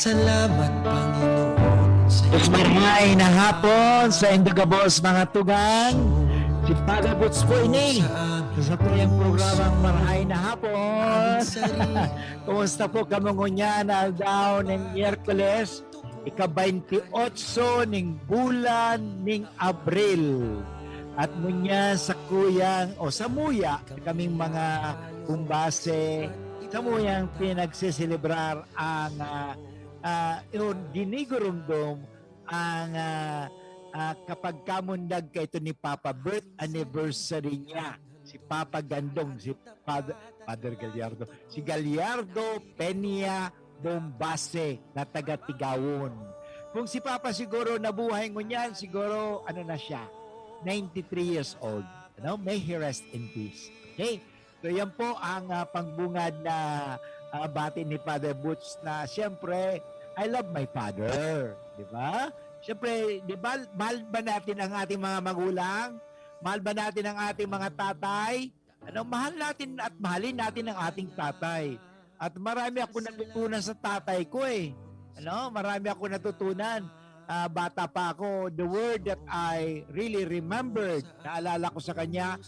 Salamat, Panginoon, sa Mas marhay na hapon sa Indagabos mga tugang. Si Father Boots po ini sa tuyang programang marhay na hapon. Kumusta po kamungunya na daw ng Miyerkules, ika-28 ning bulan ning Abril. At munya sa kuyang o sa muya kaming mga kumbase sa muyang pinagsiselebrar ang dinigurumdum ang kapag kamundag kay ito ni Papa, birth anniversary niya. Si Papa Gandong, si Father Gallardo. Si Gallardo Peña Bombase na taga Tigawon. Kung si Papa siguro nabuhay mo niyan, siguro ano na siya, 93 years old. May he rest in peace. Okay? So yan po ang pangbungad na bati ni Father Boots na siyempre, I love my father. Di ba? Siyempre, di ba, mahal ba natin ang ating mga magulang? Mahal ba natin ang ating mga tatay? Mahal natin at mahalin natin ang ating tatay. At marami ako natutunan sa tatay ko eh. Marami ako natutunan. Bata pa ako, the word that I really remembered, naalala ko sa kanya,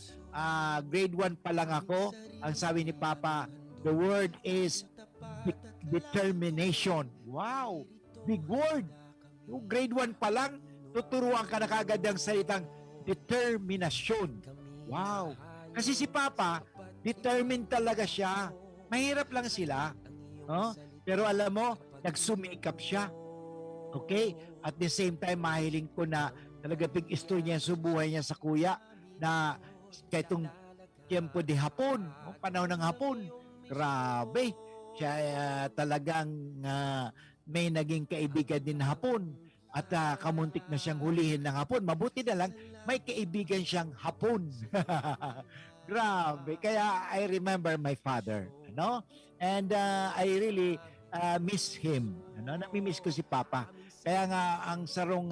grade 1 pa lang ako, ang sabi ni Papa, the word is determination. Wow! Big word! Yung grade 1 pa lang, tuturuan ka na kagad ng salitang determination. Wow! Kasi si Papa, determined talaga siya. Mahirap lang sila. Pero alam mo, nagsumikap siya. Okay? At the same time, mahiling ko na talaga pig-istorya niya sa buhay niya sa kuya na kahit itong tiempo de hapon, panahon ng hapon, grabe. Siya talagang may naging kaibigan din hapon at kamuntik na siyang hulihin ng hapon. Mabuti na lang, may kaibigan siyang hapon. Grabe. Kaya I remember my father. And I really miss him. Namimiss ko si Papa. Kaya nga, ang sarong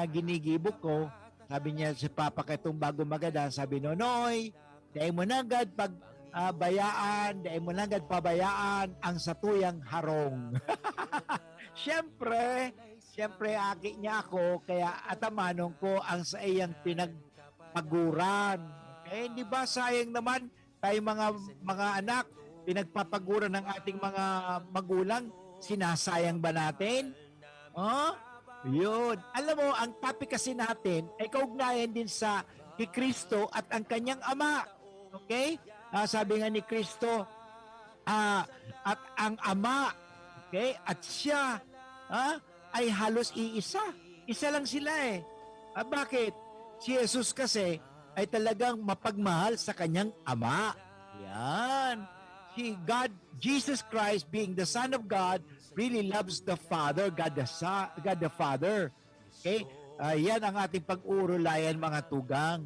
ginigibok ko, sabi niya si Papa kayong bago magada, sabi, Nonoy, dahil mo na agad bayaan, dahil mo na agad pabayaan ang satuyang harong. Siyempre, aki niya ako, kaya atamanong ko ang sa iyang pinagpaguran. Hindi ba sayang naman tayo mga anak, pinagpapaguran ng ating mga magulang, sinasayang ba natin? Yun. Alam mo, ang topic kasi natin ay kaugnayan din sa ni Kristo at ang kanyang ama. Okay? Sabi nga ni Kristo, at ang ama, okay, at siya, ay halos iisa. Isa lang sila eh. Bakit? Si Jesus kasi ay talagang mapagmahal sa kanyang ama. Yan. Si God, Jesus Christ being the Son of God, really loves the Father, God the Father. Okay? Yan ang ating pag-urulayan mga tugang.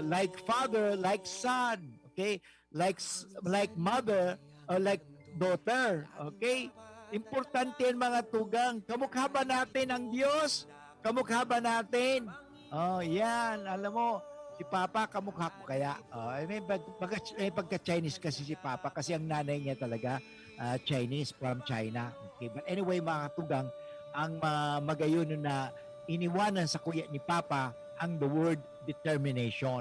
Like father, like son. Okay? Like mother, or like daughter. Okay? Importante yan mga tugang. Kamukha ba natin ang Diyos? Kamukha ba natin? Yan. Alam mo, si Papa, kamukha ko kaya. May pagka-Chinese kasi si Papa kasi ang nanay niya talaga Chinese from China. Okay, but anyway mga tugang, ang magayon na iniwanan sa kuya ni Papa ang the word determination.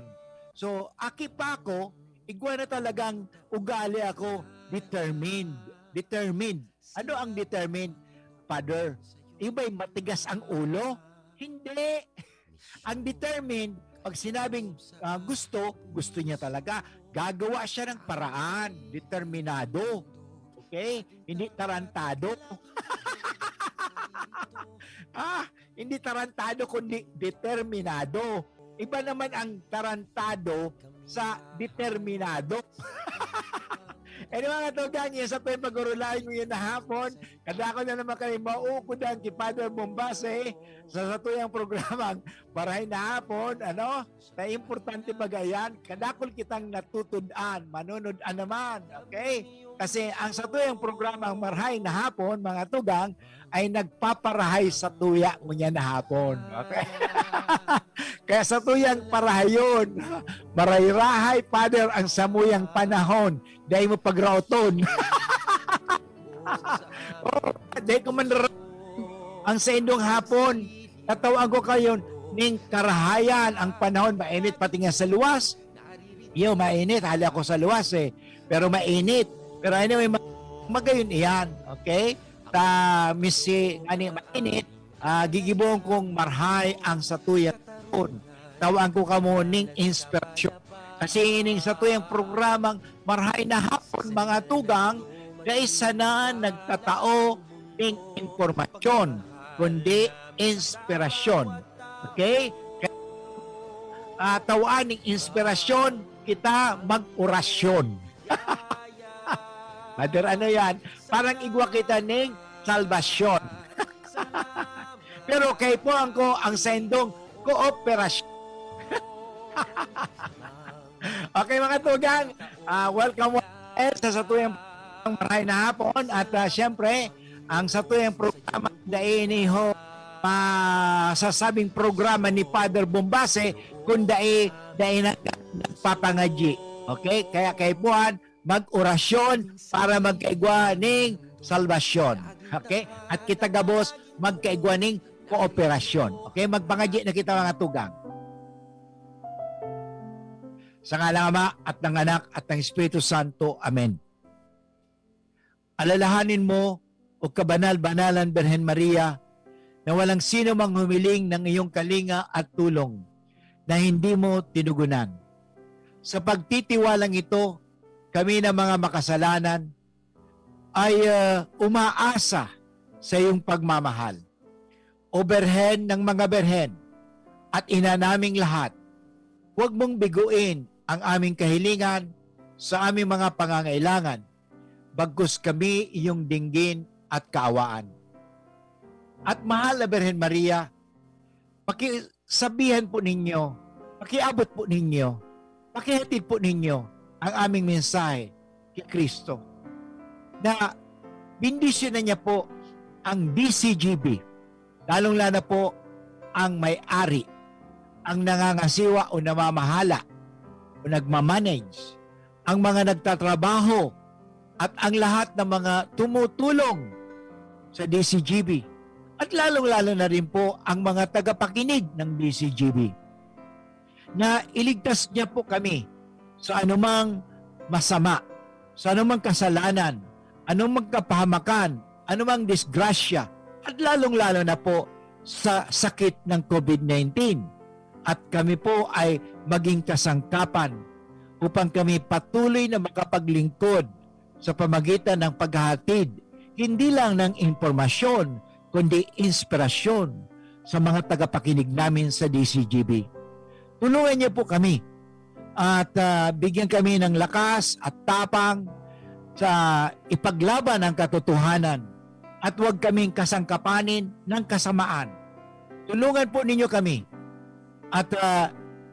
So, aki pa ako, igwa na talagang ugali ako determined. Determined. Ano ang determined, Father? Iba'y matigas ang ulo? Hindi. Ang determined, pag sinabing gusto niya talaga, gagawa siya ng paraan, determinado. Okay? Hindi tarantado. Hindi tarantado kundi determinado. Iba naman ang tarantado sa determinado. Mga tugang, yan sa pag-urulayan mo yun na hapon. Kadako na naman kayo mauukudan kay Father Bombase sa satuyang programang Marhay na Hapon. Na importante bagayan, kadakol kitang natutudan, manunodan naman. Okay? Kasi ang satuyang programang Marhay na Hapon, mga tugang, ay nagpaparahay sa tuya mo niya na hapon. Okay? Kaya sa tuyang parahayon, marayrahay, Father, ang samuyang panahon, dahil mo pagrauton. Dahil ko man ang sa indong hapon, tatawag ko kayo ning karahayan ang panahon, mainit pati nga sa luwas. Iyo, mainit. Hali ako sa luwas eh. Pero mainit. Pero anyway, magayon iyan. Okay? Ta misi, mainit. Gigibuong kong marhay ang satuyan. Tawag ko kamo ning inspirasyon. Kasi ining satuyang programang marhay na hapon mga tugang, isa na nagtatao ng informasyon, kundi inspirasyon. Okay? Tawaan ng inspirasyon, kita mag-orasyon. Father, ano yan? Parang igwa kita ng salvasyon. Pero kay po ang sendong kooperasyon. Okay mga tugang, welcome sa satuyang maray na hapon at syempre ang satuyang programa dahil ho sasabing programa ni Father Bombase kung dahil nagpapangadyi. Okay? Kaya kay Puan mag-orasyon para magkaigwa ng salvasyon. Okay? At kita gabos magkaigwa ng kooperasyon. Okay? Magpangadyi na kita mga tugang. Sa ngalang Ama at ng Anak at ng Espiritu Santo. Amen. Alalahanin mo, o kabanal-banalan Birhen Maria, na walang sino mang humiling ng iyong kalinga at tulong na hindi mo tinugunan. Sa pagtitiwalang ito, kami na mga makasalanan ay umaasa sa iyong pagmamahal. O Birhen ng mga Birhen at ina naming lahat, huwag mong biguin ang aming kahilingan sa aming mga pangangailangan, bagkus kami iyong dinggin at kaawaan. At mahal na Birhen Maria, pakisabihan po ninyo, pakiabot po ninyo, pakihatid po ninyo ang aming mensahe kay Kristo na bindisyon na niya po ang DCGB, lalong-lalo po ang may-ari, ang nangangasiwa o namamahala o nagmamanage, ang mga nagtatrabaho at ang lahat ng mga tumutulong sa DCGB at lalong-lalo na rin po ang mga tagapakinig ng DCGB na iligtas niya po kami sa anumang masama, sa anumang kasalanan, anumang kapahamakan, anumang disgrasya at lalong-lalo na po sa sakit ng COVID-19. At kami po ay maging kasangkapan upang kami patuloy na makapaglingkod sa pamagitan ng paghahatid, hindi lang ng impormasyon, kundi inspirasyon sa mga tagapakinig namin sa DCGB. Tulungan niyo po kami at bigyan kami ng lakas at tapang sa ipaglaban ang katotohanan at huwag kaming kasangkapanin ng kasamaan. Tulungan po ninyo kami at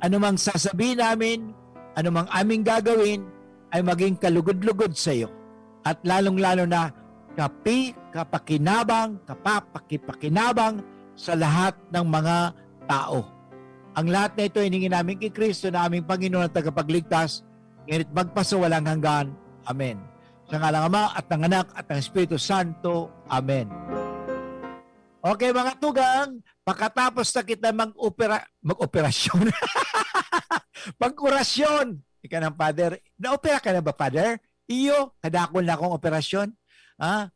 anumang sasabihin namin, anumang aming gagawin ay maging kalugod-lugod sa iyo. At lalong-lalo na kapakipakinabang sa lahat ng mga tao. Ang lahat na ito hiningin namin kay Kristo na aming Panginoon at tagapagligtas, ngunit magpasawalang hanggan. Amen. Sa ngalang Ama at ng Anak at ng Espiritu Santo. Amen. Okay mga tugang, pagkatapos na kita mag-operasyon. Pag-orasyon. Ika ng Father. Na-opera ka na ba, Father? Iyo, kadakol na akong operasyon.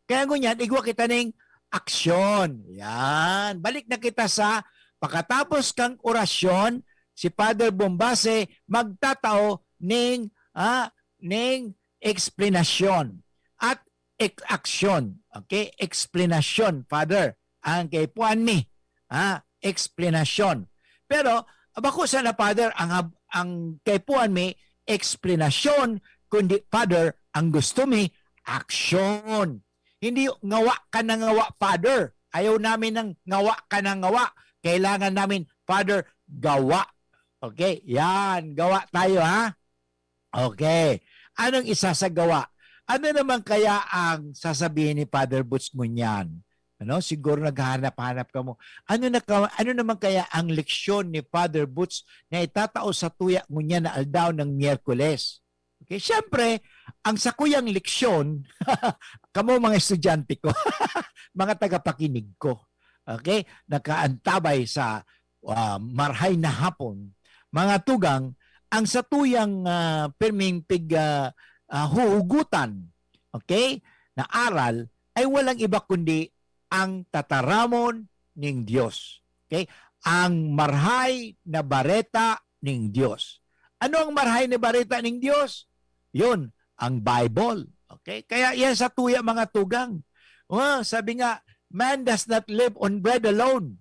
Kaya ngunyan, igwa kita ng aksyon. Yan. Balik na kita sa pagkatapos kang orasyon, si Father Bombase magtatao ng explanation at aksyon. Okay? Explanation, Father. Ang kay Puan mi. Explanation. Pero, bako sana, Father, ang kay Puan mi, explanation, kundi, Father, ang gusto mi, action. Hindi ngawa ka na ngawa, Father. Ayaw namin ng ngawa ka na ngawa. Kailangan namin, Father, gawa. Okay? Yan. Gawa tayo, ha? Okay. Anong isa sa gawa? Ano naman kaya ang sasabihin ni Father Butch Ngunyan? Siguro naghahanap-hanap ka mo. Ano naman kaya ang leksyon ni Father Butch na itatao sa tuya Ngunyan na aldaw ng Miyerkules? Okay, syempre, ang sakuyang leksyon, kamo mga estudyante ko, mga tagapakinig ko, okay, nakaantabay sa marhay na hapon, mga tugang, ang satuyang perming huhugutan, okay, na aral ay walang iba kundi ang tataramon ng Diyos. Okay? Ang marhay na bareta ng Diyos. Ano ang marhay na bareta ng Diyos? Yun, ang Bible. Okay? Kaya yan sa tuya mga tugang. Sabi nga, man does not live on bread alone,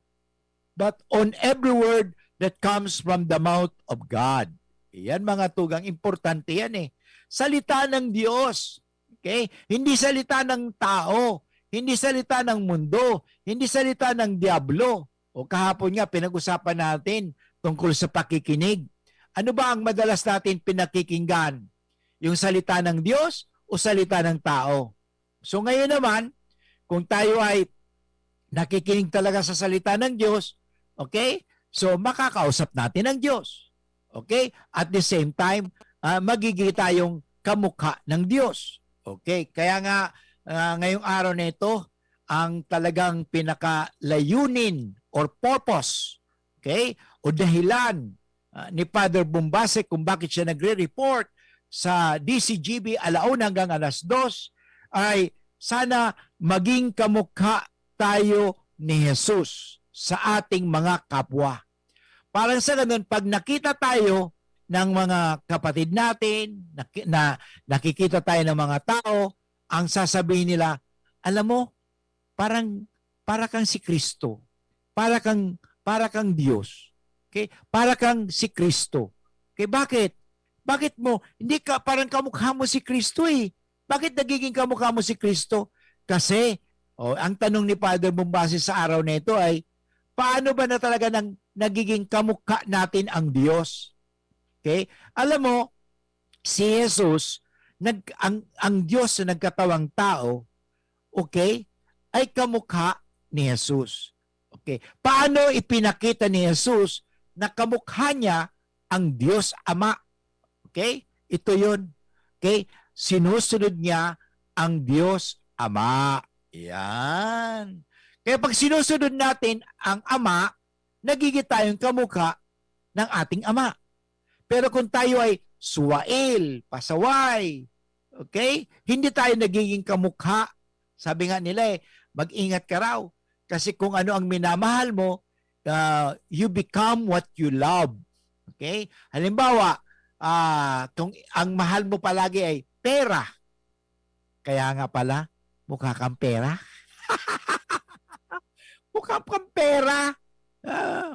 but on every word that comes from the mouth of God. Yan mga tugang, importante yan eh. Salita ng Diyos. Okay? Hindi salita ng tao. Hindi salita ng mundo. Hindi salita ng diablo. O kahapon nga, pinag-usapan natin tungkol sa pakikinig. Ano ba ang madalas natin pinakikinggan? Yung salita ng Diyos o salita ng tao? So ngayon naman, kung tayo ay nakikinig talaga sa salita ng Diyos, okay? So makakausap natin ang Diyos. Okay? At the same time, magiging tayong kamukha ng Diyos. Okay? Kaya nga, ngayong araw na ito, ang talagang pinakalayunin or purpose, okay, o dahilan ni Father Bombase kung bakit siya nagre-report sa DCGB alauna hanggang alas 2 ay sana maging kamukha tayo ni Jesus sa ating mga kapwa. Parang sa ganun, pag nakita tayo ng mga kapatid natin, na nakikita tayo ng mga tao, ang sasabihin nila, alam mo, para kang si Kristo. Para kang Diyos. Okay? Para kang si Kristo. Okay, bakit? Bakit mo hindi ka parang kamukha mo si Kristo eh? Bakit nagiging kamukha mo si Kristo? Kasi ang tanong ni Father Bombase sa araw na ito ay paano ba na talaga nagiging kamukha natin ang Diyos? Okay? Alam mo, si Jesus, ang Diyos na nagkatawang tao, okay, ay kamukha ni Jesus. Okay. Paano ipinakita ni Jesus na kamukha niya ang Diyos Ama? Okay? Ito yun. Okay? Sinusunod niya ang Diyos Ama. Yan. Kaya pag sinusunod natin ang Ama, nagiging tayong kamukha ng ating Ama. Pero kung tayo ay suwail, pasaway, okay? Hindi tayo nagiging kamukha. Sabi nga nila mag-ingat ka raw. Kasi kung ano ang minamahal mo, you become what you love. Okay? Halimbawa, kung ang mahal mo palagi ay pera, kaya nga pala, mukha kang pera. Mukha kang pera.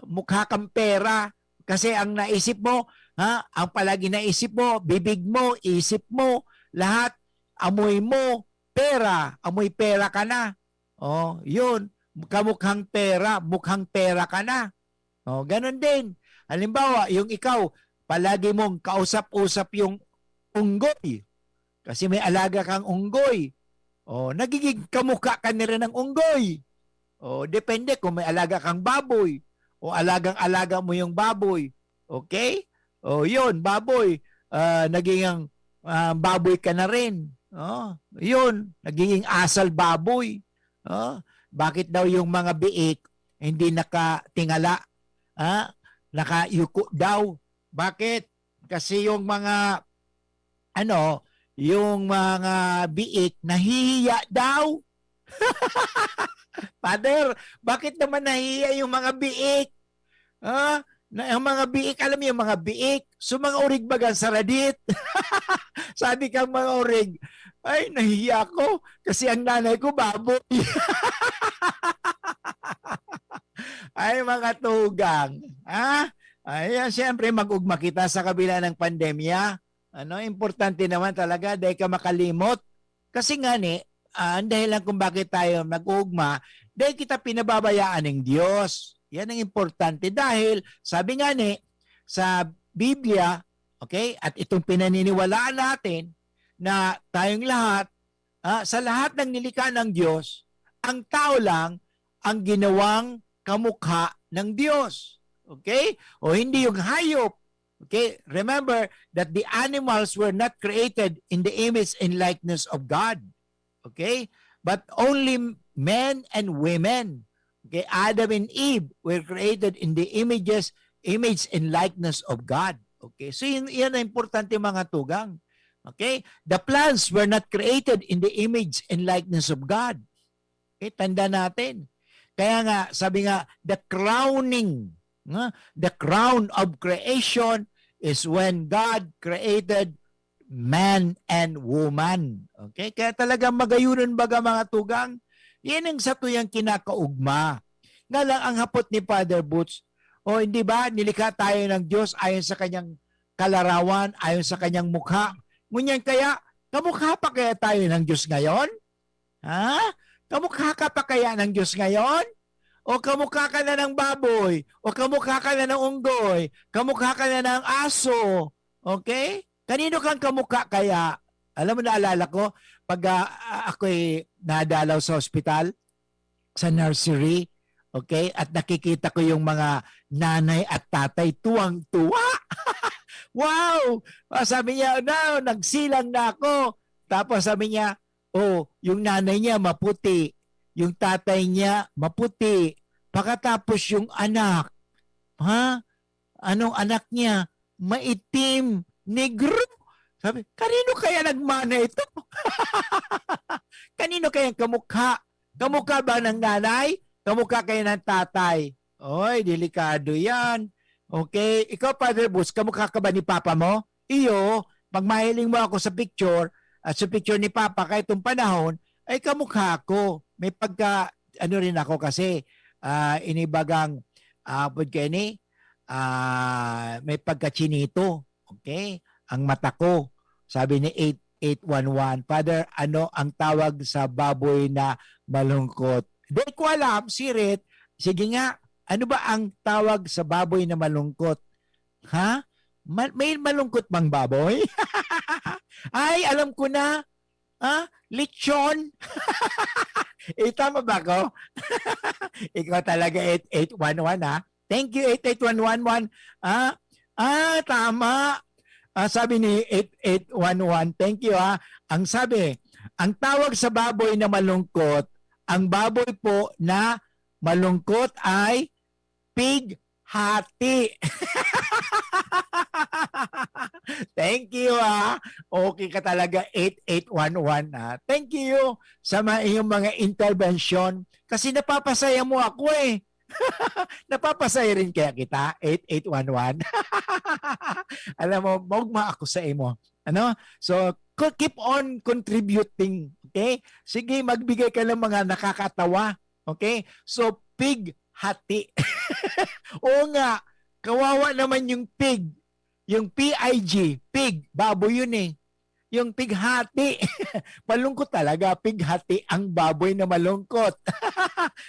Mukha kang pera. Kasi ang naisip mo, ang palagi naisip mo, bibig mo, isip mo, lahat, amoy mo, pera. Amoy pera ka na. Oh, yun. Kamukhang pera, mukhang pera ka na. Oh, ganun din. Halimbawa, yung ikaw, palagi mong kausap-usap yung unggoy. Kasi may alaga kang unggoy. Oh, nagiging kamukha ka na rin ng unggoy. Oh, depende kung may alaga kang baboy o alagang-alaga mo yung baboy. Okay? Oh, yun, baboy. Naging baboy ka na rin. Oh, yun, naging asal baboy. Oh, bakit daw yung mga biik hindi nakatingala? Nakayuko daw. Bakit? Kasi yung mga yung mga biik nahihiya daw. Father, bakit naman nahihiya yung mga biik? Ang mga biik, alam mo yung mga biik, so mga urig bagang saradit. Sabi kang mga urig, ay, nahihiya ko kasi ang nanay ko baboy. Ay, mga tugang. Ayan, siyempre, mag-ugma kita sa kabila ng pandemya. Importante naman talaga dahil ka makalimot. Kasi nga dahil lang kung bakit tayo mag-ugma, dahil kita pinababayaan ng Diyos. Yan ang importante dahil, sabi nga sa Biblia, okay, at itong pinaniniwalaan natin, na tayong lahat, sa lahat ng nilikha ng Diyos, ang tao lang ang ginawang kamukha ng Diyos. Okay? O hindi yung hayop. Okay? Remember that the animals were not created in the image and likeness of God. Okay? But only men and women. Okay? Adam and Eve were created in the image and likeness of God. Okay? So yan ang importante mga tugang. Okay? The plants were not created in the image and likeness of God. Okay? Tanda natin. Kaya nga, sabi nga, the crown of creation is when God created man and woman. Okay? Kaya talagang magayunan baga mga tugang, yan ang sa tuyang kinakaugma. Nga lang ang hapot ni Father Boots, o hindi ba, nilikha tayo ng Diyos ayon sa kanyang kalarawan, ayon sa kanyang mukha. Ngunyan kaya, kamukha pa kaya tayo ng Diyos ngayon? Ha? Kamukha ka pa kaya ng Diyos ngayon? O kamukha ka na ng baboy? O kamukha ka na ng unggoy? Kamukha ka na ng aso? Okay? Kanino kang kamukha kaya? Alam mo, naalala ko, pag ako'y nadalaw sa ospital, sa nursery, okay, at nakikita ko yung mga nanay at tatay, tuwang-tuwa. Wow! Sabi niya, no, nagsilang na ako. Tapos sabi niya, oh, yung nanay niya maputi, yung tatay niya maputi. Pagkatapos yung anak, ha? Anong anak niya? Maitim, negro. Sabi, kanino kaya nagmana ito? Kanino kaya kamukha? Kamukha ba ng nanay? Kamukha kaya ng tatay? Oy, delikado yan. Okay? Ikaw, Father Boots, kamukha ka ba ni Papa mo? Iyo, pag mahiling mo ako sa picture, at sa picture ni Papa kahit itong panahon, ay kamukha ko. May pagka, ano rin ako kasi, inibagang, may pagka-chinito. Okay? Ang mata ko. Sabi ni 8811, Father, ano ang tawag sa baboy na malungkot? Hindi ko alam, Sirit. Sige nga, ano ba ang tawag sa baboy na malungkot? Ha? May malungkot bang baboy? Ay, alam ko na. Lechon. Tama ba ko? Ikaw talaga 8811 ha? Thank you 88111. Tama. Sabi ni 8811, thank you ha. Ang sabi, ang tawag sa baboy na malungkot, ang baboy po na malungkot ay pig hati. Thank you ha. Okay ka talaga 8811 ha. Thank you sa iyong mga intervention kasi napapasaya mo ako eh. Napapasaya rin kaya kita 8811. Alam mo, magma ako sa imo. Ano? So, keep on contributing. Okay? Sige, magbigay ka ng mga nakakatawa. Okay? So, pig hati. Oo nga, kawawa naman yung pig. Yung PIG, pig, baboy yun eh. Yung pighati, malungkot talaga, pighati ang baboy na malungkot.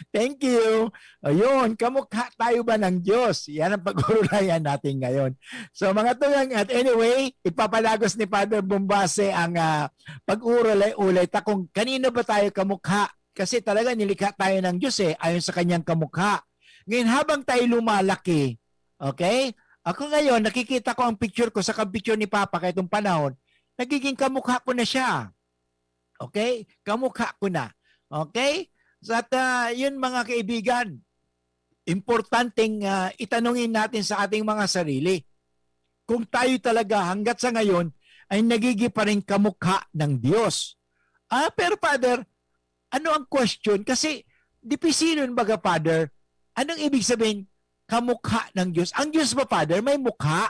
Thank you. Ayun, kamukha tayo ba ng Diyos? Yan ang pag-uulayan natin ngayon. So mga tugang, at anyway, ipapalagos ni Father Bombase ang pag-uulay-ulay kung kanino ba tayo kamukha. Kasi talaga nilikha tayo ng Diyos eh, ayon sa kanyang kamukha. Ngayon habang tayo lumalaki, okay? Ako ngayon, nakikita ko ang picture ko sa picture ni Papa kahit itong panahon, nagiging kamukha ko na siya. Okay? Kamukha ko na. Okay? So at yun mga kaibigan, importanteng itanungin natin sa ating mga sarili. Kung tayo talaga hanggat sa ngayon ay nagiging pa rin kamukha ng Diyos. Pero Father, ano ang question? Kasi dipisilon baga Father, anong ibig sabihin kamukha ng Diyos? Ang Diyos ba Father may mukha?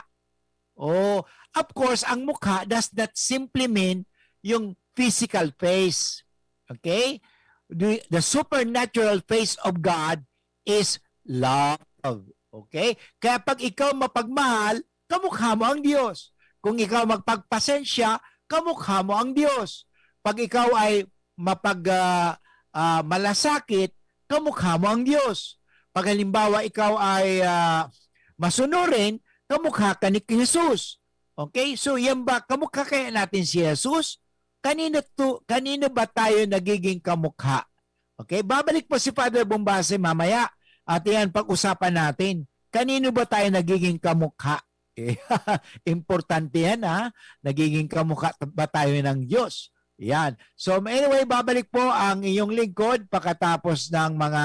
Oh, of course, ang mukha does not simply mean yung physical face. Okay? The supernatural face of God is love. Okay? Kaya pag ikaw mapagmahal, kamukha mo ang Diyos. Kung ikaw magpagpasensya, kamukha mo ang Diyos. Pag ikaw ay malasakit, kamukha mo ang Diyos. Pag halimbawa ikaw ay masunurin, kamukha ka ni Jesus. Okay? So yan ba, kamukha kaya natin si Jesus? Kanino ba tayo nagiging kamukha? Okay? Babalik po si Father Bombase mamaya at yan pag-usapan natin. Kanino ba tayo nagiging kamukha? Eh, importante yan ha. Nagiging kamukha ba tayo ng Diyos? Yan. So anyway, babalik po ang iyong lingkod pagkatapos ng mga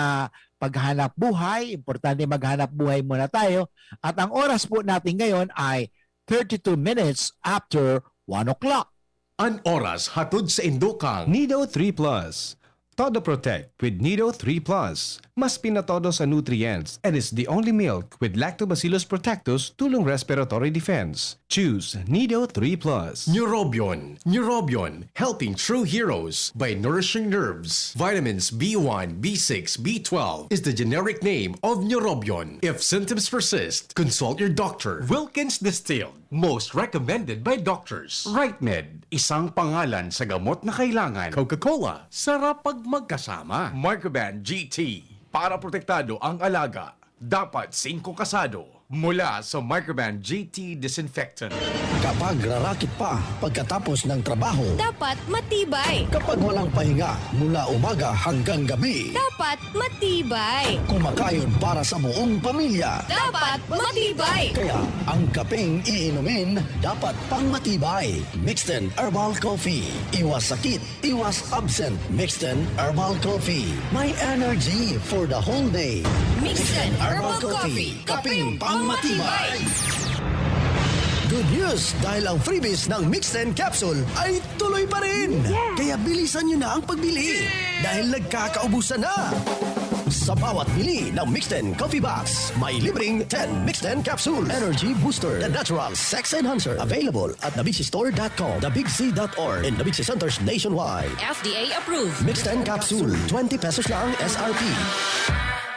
paghanap buhay. Importante maghanap buhay muna tayo. At ang oras po natin ngayon ay 32 minutes after 1 o'clock. An oras hatod sa Indokang. Nido 3 Plus. Todo Protect with Nido 3 Plus. Mas pinatodo sa nutrients and is the only milk with Lactobacillus protectus tulong respiratory defense. Choose Nido 3 Plus. Neurobion. Neurobion, helping true heroes by nourishing nerves. Vitamins B1, B6, B12 is the generic name of Neurobion. If symptoms persist, consult your doctor. Wilkins Distilled, most recommended by doctors. RightMed, isang pangalan sa gamot na kailangan. Coca-Cola, sarap pag magkasama. Microban GT, para protektado ang alaga. Dapat 5 kasado. Mula sa Microban GT Disinfectant. Kapag rarakit pa pagkatapos ng trabaho, Dapat matibay. kapag walang pahinga mula umaga hanggang gabi, Dapat matibay. kumakayod para sa buong pamilya. Dapat matibay. Kaya ang kapeng iinumin dapat pang matibay. Mixten Herbal Coffee. Iwas sakit, iwas absent. Mixten Herbal Coffee. May energy for the whole day. Mixten Herbal Coffee. Kapeng pang matibay. Good news! Dahil ang freebies ng Mixten Capsule ay tuloy pa rin! Kaya bilisan nyo na ang pagbili! Dahil nagkakaubusan na! Sa bawat bili ng Mixten Coffee Box, may libreng 10 Mixten Capsule Energy Booster, the natural sex enhancer. Available at thebigsistore.com, thebigsea.org, and the Big C Centers nationwide. FDA approved. Mixten Capsule, 20 pesos lang SRP.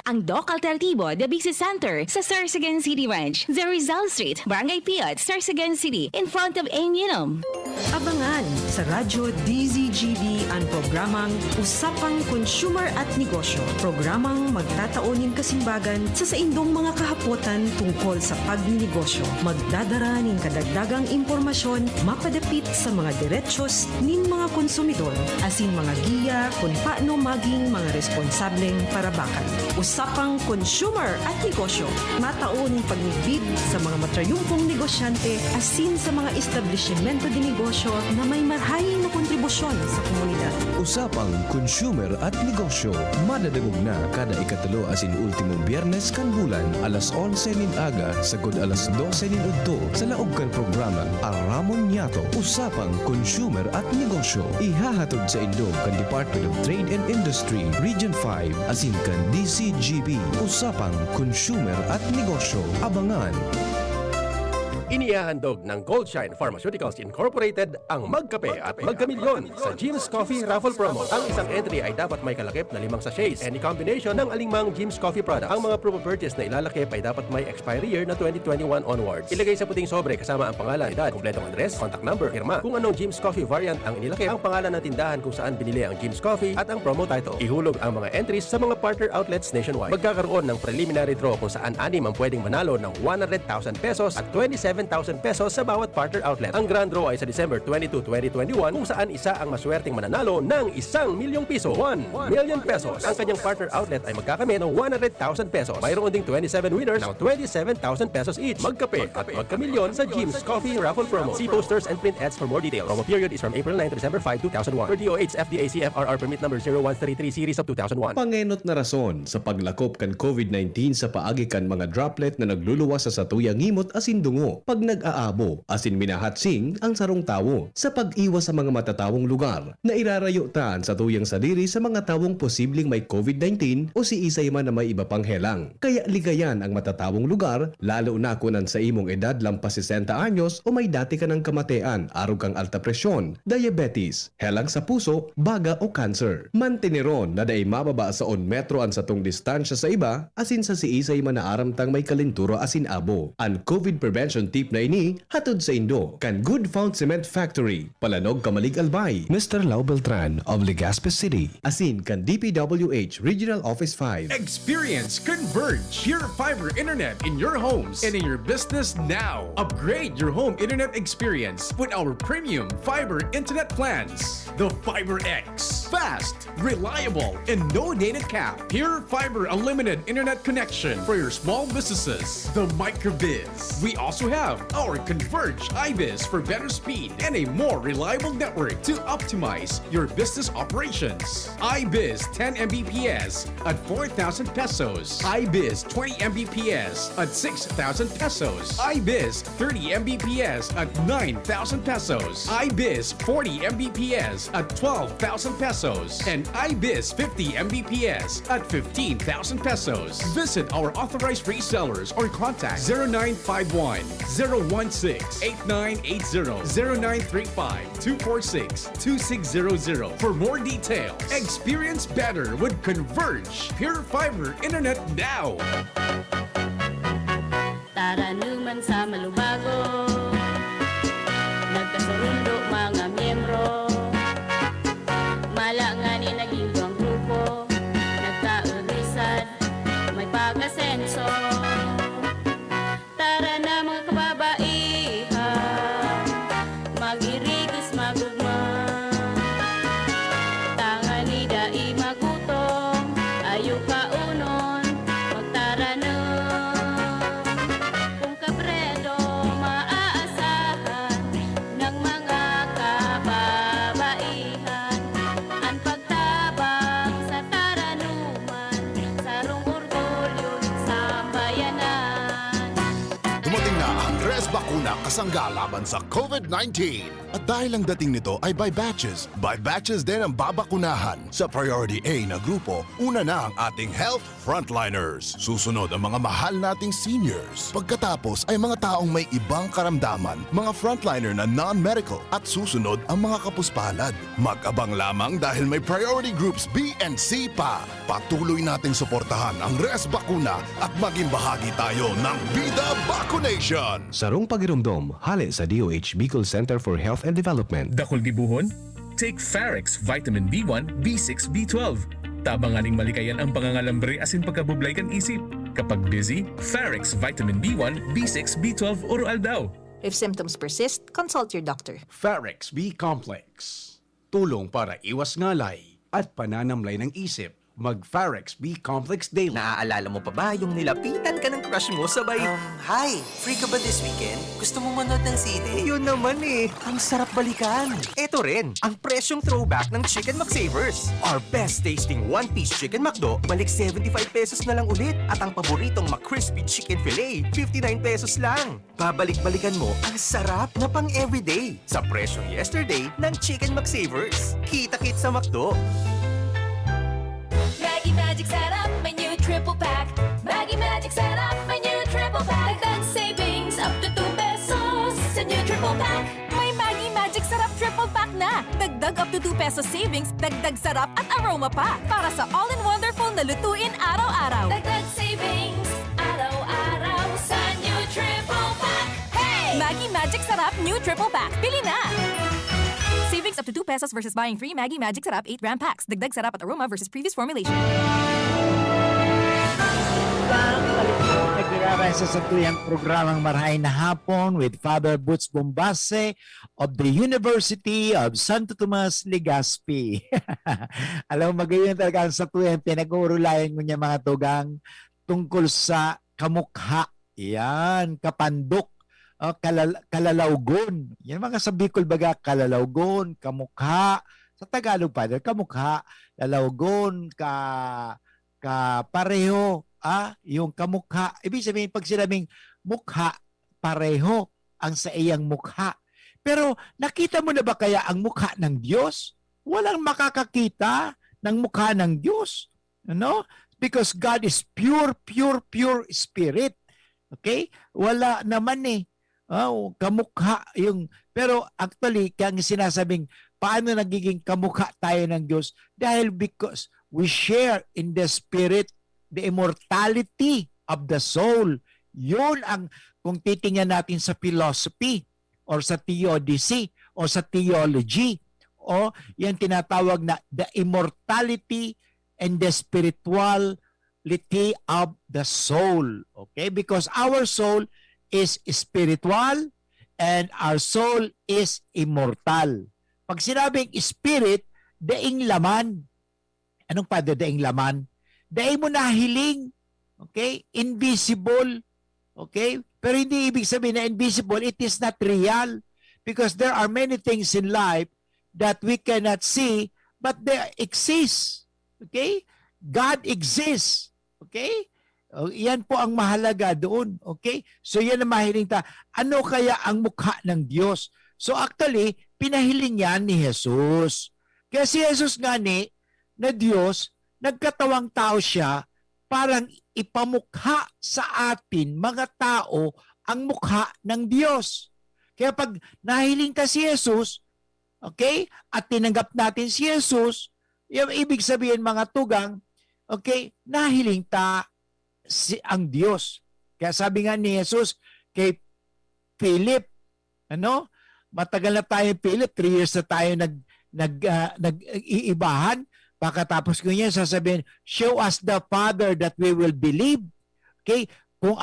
Ang Doc Alternativo, The Big C Center, sa Sorsogon City Ranch, The Rizal Street, Barangay Piot, Sorsogon City, in front of A&M. Abangan sa Radyo DZGB ang programang Usapang Consumer at Negosyo. Programang magtataunin kasimbagan sa saindong mga kahapotan tungkol sa pagninegosyo. Magdadara ng kadagdagang impormasyon mapadapit sa mga diretsyon nin mga konsumidor asin mga giya kung paano maging mga responsableng parabakan. Usapang Consumer at Negosyo. Matauning pagnibid sa mga matrayumpong negosyante asin sa mga establishmento de negosyo na may marhaing na kontribusyon sa komunidad. Usapang Consumer at Negosyo. Madadagog na kada ikatulo asin ultimong biyernes kan bulan alas 11 nin aga sagod alas 12 nin udto sa laog kan programa Aramon Yato. Usapang Consumer at Negosyo. Ihahatod sa Indo kan Department of Trade and Industry Region 5 asin kan DCGB. Usapang Consumer at Negosyo. Abangan. Inihahandog ng Goldshine Pharmaceuticals Incorporated ang Magkape at Magkamilyon sa Jim's Coffee Raffle Promo. Ang isang entry ay dapat may kalakip na 5 sachets. Any combination ng alingmang Jim's Coffee product. Ang mga promo purchase na ilalakip ay dapat may expiry year na 2021 onwards. Ilagay sa puting sobre kasama ang pangalan, edad, kompletong address, contact number, firma. Kung anong Jim's Coffee variant ang inilakip, ang pangalan ng tindahan kung saan binili ang Jim's Coffee at ang promo title. Ihulog ang mga entries sa mga partner outlets nationwide. Magkakaroon ng preliminary draw kung saan 6 ang pwedeng manalo ng 100,000 pesos at 27,000 pesos sa bawat partner outlet. Ang grand draw ay sa December 22, 2021 kung saan isa ang maswerteng mananalo ng 1 milyong piso. 1 million pesos. Ang kanyang partner outlet ay magkakamit ng 100,000 pesos. Mayroon ding 27 winners ng 27,000 pesos each. Magkape at magkamilyon sa Jim's Coffee Raffle Promo. See posters and print ads for more details. Promo period is from April 9 to December 5, 2001. Per DOH FDA CFRR permit number 0133 series of 2001. Pangenot na rason sa paglakop kan COVID-19 sa paagi kan mga droplet na nagluluwas sa satuyang ngimot asin dungo. Pag nag-aabo asin minahatsing ang sarong tawo sa pag-iwas sa mga matatawong lugar na irarayo taan sa tuyang sadiri sa mga tawong posibleng may COVID-19 o si isay man na may iba pang helang. Kaya ligayan ang matatawong lugar lalo na kunan sa imong edad lampas 60 anyos o may dati ka ng kamatean, arog kang alta presyon, diabetes, helang sa puso, baga o cancer. Mantineron na day mababa sa 1 metro ang satong distansya sa iba asin sa si isay man na aramtang may kalinturo asin abo. Ang COVID prevention tip na ini hatod sa Indo kan Good Fount Cement Factory, Palanog, Kamalig, Albay, Mr. Lau Beltran of Legazpi City, asin kan DPWH Regional Office 5. Experience Converge, pure fiber internet in your homes and in your business now. Upgrade your home internet experience with our premium fiber internet plans. The Fiber X. Fast, reliable, and no data cap. Pure fiber unlimited internet connection for your small businesses. The Microbiz. We also have have our Converge IBIS for better speed and a more reliable network to optimize your business operations. IBIS 10 Mbps at 4,000 pesos. IBIS 20 Mbps at 6,000 pesos. IBIS 30 Mbps at 9,000 pesos. IBIS 40 Mbps at 12,000 pesos. And IBIS 50 Mbps at 15,000 pesos. Visit our authorized resellers or contact 0951 016 8980 0935 246 2600 for more details. Experience better with Converge Pure Fiber Internet now. Tara naman sa malubago, nagkasurundo mga miyembro, malangani naging duwang grupo, nagkaurisad, may pag-asenso. Tara na mga kababaihan, mag-irigis magugma, tangani dai magutong, ayaw kaunon, magtara na. Kung kabredo maaasahan ng mga kababaihan, ang pagtabang sa taranuman, sarong orgulyo sa bayanan. Dumating na ang Res Bakuna kasangga laban sa COVID-19. At dahil ang dating nito ay by batches din ang babakunahan. Sa Priority A na grupo, una na ang ating health frontliners. Susunod ang mga mahal nating seniors. Pagkatapos ay mga taong may ibang karamdaman, mga frontliner na non-medical. At susunod ang mga kapuspalad. Mag-abang lamang dahil may priority groups B and C pa. Patuloy nating suportahan ang Res Bakuna at maging bahagi tayo ng Bida Vaccination. Sarong pagirumdom, hali sa DOH Bicol Center for Health and Development. Dakol gibuhon? Take Farex Vitamin B1, B6, B12. Tabanganing malikayan ang pangangalambre asin pagkabublay kan isip. Kapag busy, Farex Vitamin B1, B6, B12 oral daw. If symptoms persist, consult your doctor. Farex B Complex. Tulong para iwas ngalay at pananamlay ng isip. Mag-Farex B Complex Daily. Naaalala mo pa ba yung nilapitan ka ng crush mo sabay? Hi! Free ka ba this weekend? Gusto mo manood ng sine? Yun naman eh! Ang sarap balikan! Ito rin, ang presyong throwback ng Chicken McSavers. Our best tasting one-piece Chicken McDo, balik 75 pesos na lang ulit. At ang paboritong McCrispy Chicken Filet, 59 pesos lang. Babalik-balikan mo ang sarap na pang everyday sa presyong yesterday ng Chicken McSavers. Kita-kit sa McDo. Maggie Magic Sarap, my new triple pack. Maggie Magic Sarap, my new triple pack. Dagdag savings up to 2 pesos sa new triple pack. May Maggie Magic Sarap triple pack na. Dagdag up to 2 pesos savings, dagdag sarap at aroma pa. Para sa all-in-wonderful na lutuin araw-araw. Dagdag savings, araw-araw sa new triple pack. Hey! Maggie Magic Sarap new triple pack. Bili na! Savings up to 2 pesos versus buying free Maggie Magic Sarap 8-gram packs. Dagdag sarap at aroma versus previous formulation. Nagkakaroon sa tuyang programang Marahay na Hapon with Father Boots Bombase of the University of Santo Tomas, Legazpi. Alam mo, magayon talaga ang sa tuyang pinag-uurulayan ko niya mga tugang tungkol sa kamukha. Yan, kapandok. Kalalawgon. Yan mga sa Bicol baga, kalalawgon, kamukha. Sa Tagalog pa, kamukha, lalawgon, pareho, yung kamukha. Ibig sabihin, pag sinabing mukha, pareho ang sa iyang mukha. Pero nakita mo na ba kaya ang mukha ng Diyos? Walang makakakita ng mukha ng Diyos. Ano? Because God is pure spirit. Okay? Wala naman eh. Kamukha yung, pero actually kaya sinasabing paano nagiging kamukha tayo ng Diyos dahil because we share in the spirit the immortality of the soul. Yun ang kung titingnan natin sa philosophy or sa theodicy or sa theology o yan tinatawag na the immortality and the spirituality of the soul. Okay? Because our soul is spiritual and our soul is immortal. Pag sinabing spirit, daing laman. Anong pa daing laman? Daing mo nahiling. Okay? Invisible. Okay? Pero hindi ibig sabihin na invisible, it is not real. Because there are many things in life that we cannot see, but they exist. Okay? God exists. Okay? Yan po ang mahalaga doon. Okay? So yan ang mahiling ta. Ano kaya ang mukha ng Diyos? So actually, pinahiling yan ni Jesus. Kaya si Jesus nga na Diyos, nagkatawang tao siya, parang ipamukha sa atin, mga tao, ang mukha ng Diyos. Kaya pag nahiling ka si Jesus, okay, at tinanggap natin si Jesus, yung ibig sabihin mga tugang, okay, nahiling ta ang Diyos. Kaya sabi nga ni Jesus kay Philip, matagal na tayo Philip, 3 years na tayo nag-iibahan. Pagkatapos ko niya sasabihin, show us the Father that we will believe. Okay? Kung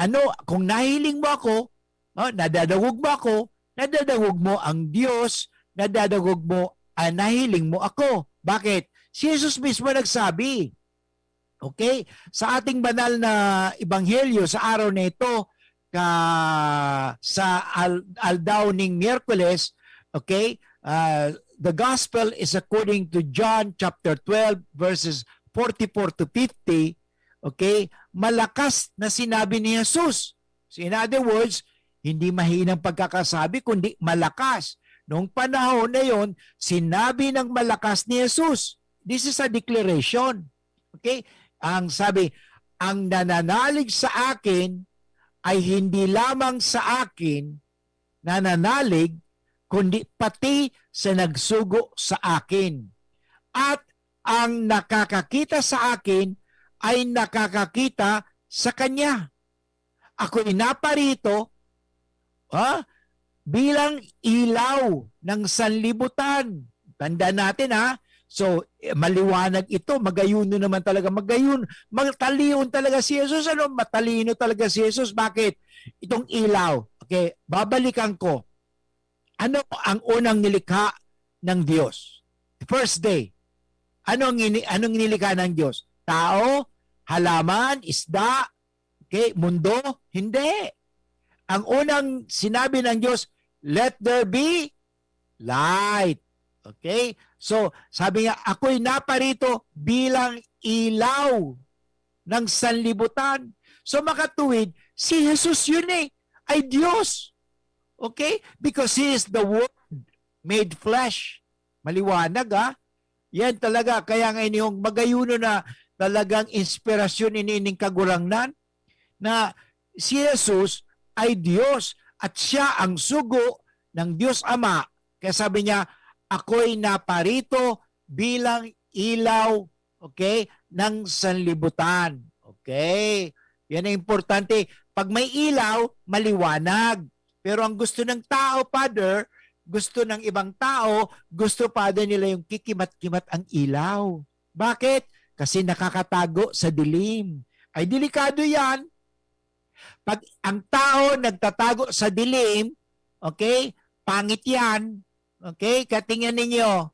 nahiling mo ako, nadadawog mo ako, nadadawog mo ang Diyos, nadadawog mo, nahiling mo ako. Bakit? Si Jesus mismo nagsabi. Okay? Sa ating banal na ebanghelyo sa araw na ito, sa Aldawning Miyerkules, okay? The gospel is according to John chapter 12 verses 44 to 50. Okay? Malakas na sinabi ni Jesus. So in other words, hindi mahinang pagkakasabi kundi malakas. Noong panahon na yon, sinabi ng malakas ni Jesus. This is a declaration. Okay? Ang sabi, ang nananalig sa akin ay hindi lamang sa akin nananalig, kundi pati sa nagsugo sa akin. At ang nakakakita sa akin ay nakakakita sa Kanya. Ako'y naparito bilang ilaw ng sanlibutan. Tanda natin So, maliwanag ito. Magayuno naman talaga. Matalino talaga si Jesus. Matalino talaga si Jesus. Bakit? Itong ilaw. Okay, babalikan ko. Ano ang unang nilikha ng Diyos? First day. Anong nilikha ng Diyos? Tao, halaman, isda, okay, mundo? Hindi. Ang unang sinabi ng Diyos, let there be light. Okay? So, sabi nga, ako'y naparito bilang ilaw ng sanlibutan. So, makatuwid, si Jesus yun ay Diyos. Okay? Because He is the Word made flesh. Maliwanag Yan talaga. Kaya ngayon yung magayuno na talagang inspirasyon inining kagurangnan na si Jesus ay Diyos at siya ang sugo ng Diyos Ama. Kaya sabi niya, ako'y naparito bilang ilaw, okay, ng sanlibutan. Okay? Yan ang importante. Pag may ilaw, maliwanag. Pero ang gusto ng tao, Father, gusto ng ibang tao, gusto, Father, nila yung kikimat-kimat ang ilaw. Bakit? Kasi nakakatago sa dilim. Ay, delikado yan. Pag ang tao nagtatago sa dilim, okay, pangit yan. Okay, katingnan ninyo.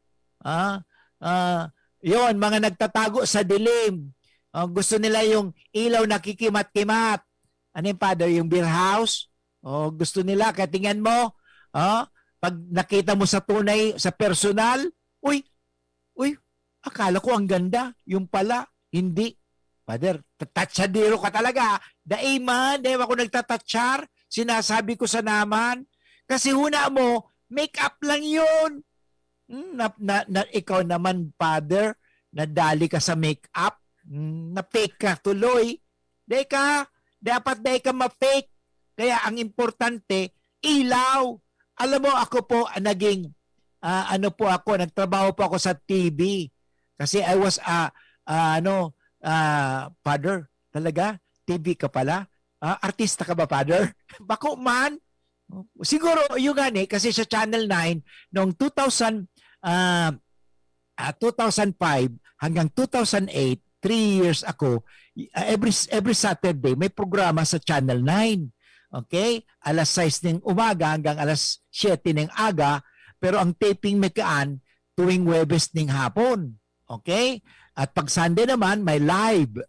Yon, mga nagtatago sa dilim. Gusto nila yung ilaw na kikimat-kimat. Ano yung Father? Yung beer house? Gusto nila, katingnan mo. Pag nakita mo sa tunay, sa personal, uy, akala ko ang ganda. Yung pala, hindi. Father, tatsadero ka talaga. Daiman, dahil ako nagtatatsar. Sinasabi ko sa naman. Kasi huna mo, make-up lang yun. Ikaw naman, Father, nadali ka sa make-up. Na-fake ka tuloy. Dapat ka ma-fake. Kaya ang importante, ilaw. Alam mo, ako po naging, nagtrabaho po ako sa TV. Kasi I was, Father, talaga? TV ka pala? Artista ka ba, Father? Bako man. Siguro yung kasi sa Channel 9 noong 2005 hanggang 2008, 3 years ako, every Saturday may programa sa Channel 9. Okay? Alas 6 ng umaga hanggang alas 7 ng aga, pero ang taping may tuwing Huwebes ng hapon. Okay? At pag Sunday naman may live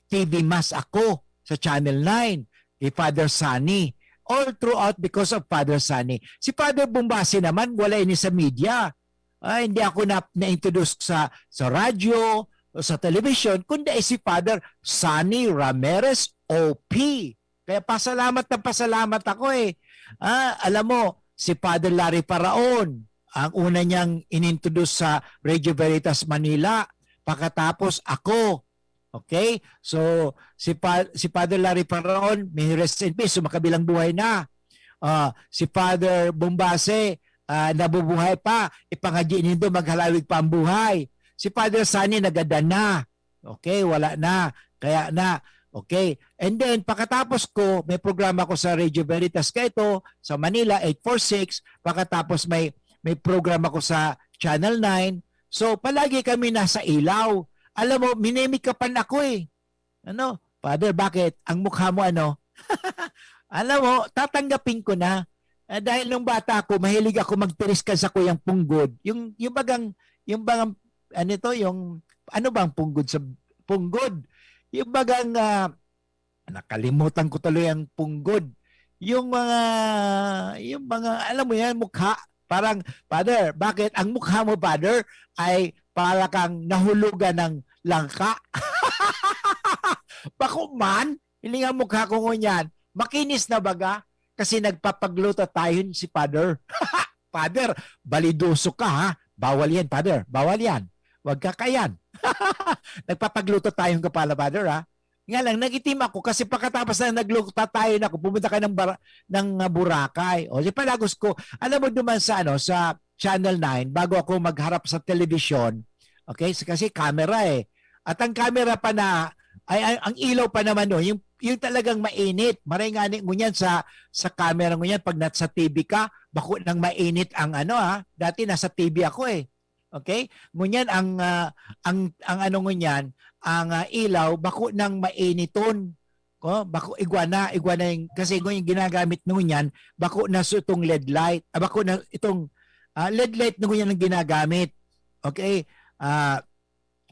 TV Mas ako sa Channel 9. ni Father Sunny. All throughout because of Father Sunny. Si Father Bombasi naman, wala ini sa media. Hindi ako na-introduce sa radyo o sa television, kundi si Father Sunny Ramirez OP. Kaya pasalamat ako eh. Alam mo, si Father Larry Paraon, ang una niyang inintroduce sa Radio Veritas Manila. Pagkatapos ako. Okay? So, si Father Larry Paraon, may rest in peace, makabilang buhay na. Si Father Bombase, nabubuhay pa. Ipangadyi nindo, maghalawig pa ang buhay. Si Father Sunny, nagada na. Okay? Wala na. Kaya na. Okay? And then, pagkatapos ko, may programa ko sa Radio Veritas Keto, sa Manila, 846. Pagkatapos may programa ko sa Channel 9. So, palagi kami nasa ilaw. Alam mo, minimikapan ako eh. Ano? Father, bakit? Ang mukha mo ano? Alam mo, tatanggapin ko na. Dahil nung bata ako, mahilig ako magtiris ka sa kuyang punggod. Yung bagang, ano to, yung, ano bang punggod sa punggod? Yung bagang, nakalimutan ko tuloy ang punggod. Yung mga, alam mo yan, mukha. Parang, Father, bakit? Ang mukha mo, Father, ay para kang nahulugan ng langka. Bako man, hindi nga mukha ko ngunyan. Makinis na baga? Kasi nagpapagluto tayo si Father. Father, balidoso ka ha. Bawal yan, Father. Bawal yan. Huwag ka kayan. Nagpapagluto tayong kapala, Father ha. Nga lang, nagitim ako kasi pagkatapos na nagluto tayo na ako, pumunta ka ng Boracay. O, di palagos ko, alam mo duman sa Channel 9, bago ako magharap sa television, okay, kasi camera eh. At ang camera pa na, ang ilaw pa naman no, yung talagang mainit. Maray nga ngunyan sa camera ngunyan, pag nasa TV ka, bako nang mainit ang dati nasa TV ako eh. Okay? Ngunyan ang ano ngunyan, ang ilaw, bako nang mainiton. Bako iguana yung, kasi yung ginagamit ngunyan, bako na itong LED light, bako na itong LED light ngunyan ang ginagamit. Okay?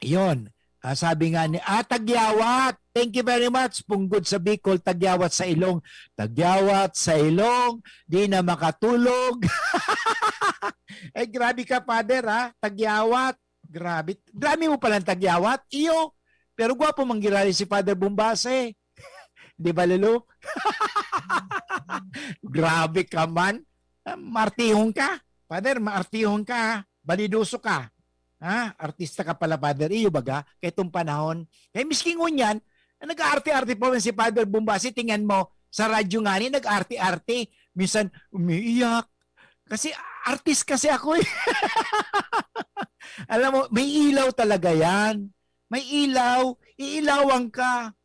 Yun. Sabi nga ni, Tagyawat, thank you very much. Punggod sa Bicol, Tagyawat sa Ilong. Tagyawat sa Ilong, di na makatulog. Grabe ka, Father, ha? Tagyawat. Grabe. Grabe mo palang Tagyawat. Iyo. Pero gwapo manggirali si Father Bombase. Di ba, Lolo? Grabe ka man. Martihong ka. Father, maartihong ka. Balidoso ka. Artista ka pala, Father. Iyo baga, kaya itong panahon. Misking ngunyan, nag-arte-arte po si Father Bombasi. Tingnan mo, sa radyo nga ni, nag-arte-arte. Minsan, umiiyak. Kasi, artist kasi ako eh. Alam mo, may ilaw talaga yan. May ilaw. Iilawang ka.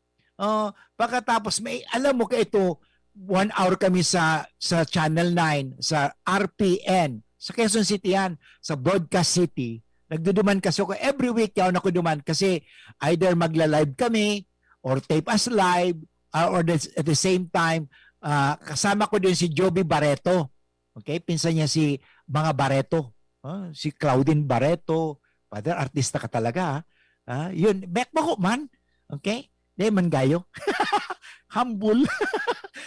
Pagkatapos, alam mo ka ito, 1 hour kami sa Channel 9, sa RPN, sa Quezon City yan, sa Broadcast City. Nagduduman kasi ako. Every week yaw ako duman kasi either magla-live kami or tape as live or at the same time, kasama ko din si Joby Barreto. Okay? Pinsan niya si mga Barreto. Si Claudine Barreto. Father, artista ka talaga. Yun. Back mo ko man. Okay? Di man gayo. Humble.